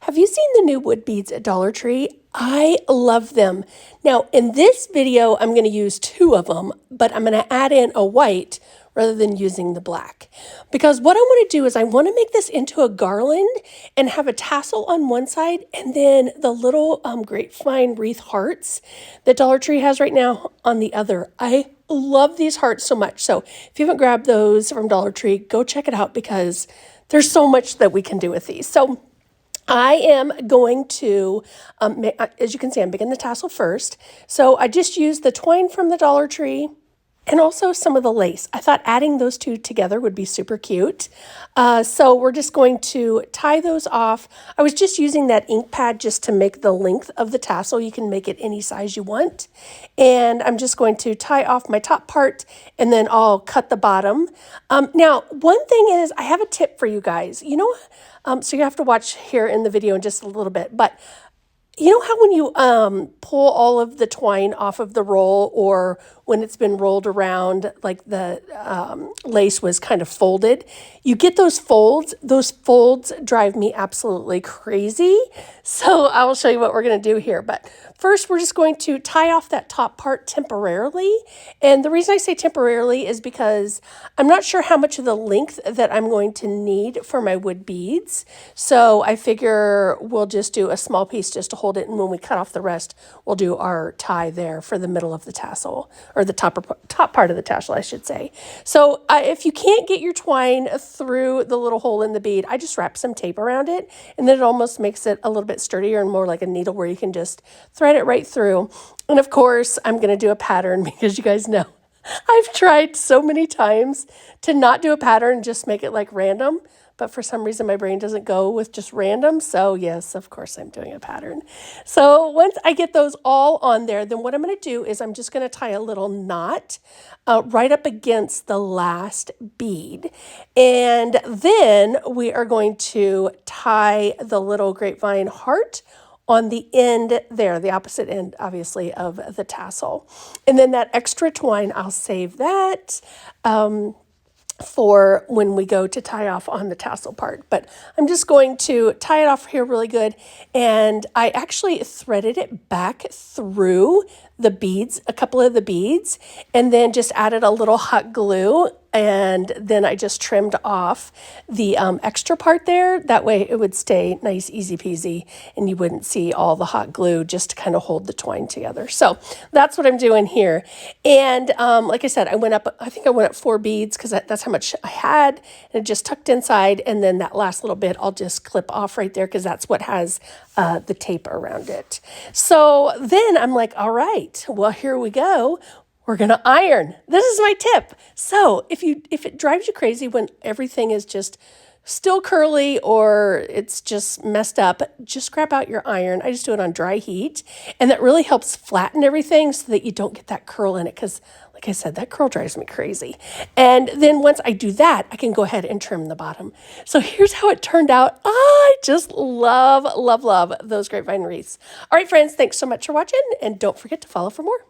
Have you seen the new wood beads at Dollar Tree? I love them. Now, in this video, I'm going to use two of them, but I'm going to add in a white rather than using the black. Because what I want to do is I want to make this into a garland and have a tassel on one side and then the little grapevine wreath hearts that Dollar Tree has right now on the other. I love these hearts so much. So if you haven't grabbed those from Dollar Tree, go check it out because there's so much that we can do with these. So I am going to, as you can see, I'm making the tassel first. So I just used the twine from the Dollar Tree and also some of the lace. I thought adding those two together would be super cute. So we're just going to tie those off. I was just using that ink pad just to make the length of the tassel. You can make it any size you want. And I'm just going to tie off my top part and then I'll cut the bottom. Now, one thing is I have a tip for you guys. You know, so you have to watch here in the video in just a little bit, but you know how when you pull all of the twine off of the roll or when it's been rolled around, like the lace was kind of folded, you get those folds. Those folds drive me absolutely crazy. So I will show you what we're going to do here. But first, we're just going to tie off that top part temporarily. And the reason I say temporarily is because I'm not sure how much of the length that I'm going to need for my wood beads. So I figure we'll just do a small piece just to hold it. And when we cut off the rest, we'll do our tie there for the middle of the tassel, or the top part of the tassel, I should say. So if you can't get your twine through the little hole in the bead, I just wrap some tape around it, and then it almost makes it a little bit sturdier and more like a needle where you can just thread it right through. And of course, I'm going to do a pattern because you guys know I've tried so many times to not do a pattern, just make it like random. But for some reason, my brain doesn't go with just random. So yes, of course, I'm doing a pattern. So once I get those all on there, then what I'm going to do is I'm just going to tie a little knot right up against the last bead. And then we are going to tie the little grapevine heart on the end there, the opposite end, obviously, of the tassel. And then that extra twine, I'll save that for when we go to tie off on the tassel part. But I'm just going to tie it off here really good. And I actually threaded it back through the beads, a couple of the beads, and then just added a little hot glue. And then I just trimmed off the extra part there. That way it would stay nice, easy peasy, and you wouldn't see all the hot glue just to kind of hold the twine together. So that's what I'm doing here. And like I said, I think I went up 4 beads because that's how much I had, and it just tucked inside. And then that last little bit, I'll just clip off right there because that's what has the tape around it. So then I'm like, all right, well, here we go. We're going to iron. This is my tip. So if it drives you crazy when everything is just still curly or it's just messed up, just grab out your iron. I just do it on dry heat, and that really helps flatten everything so that you don't get that curl in it, because like I said, that curl drives me crazy. And then once I do that, I can go ahead and trim the bottom. So here's how it turned out. I just love, love, love those grapevine wreaths. All right, friends, thanks so much for watching, and don't forget to follow for more.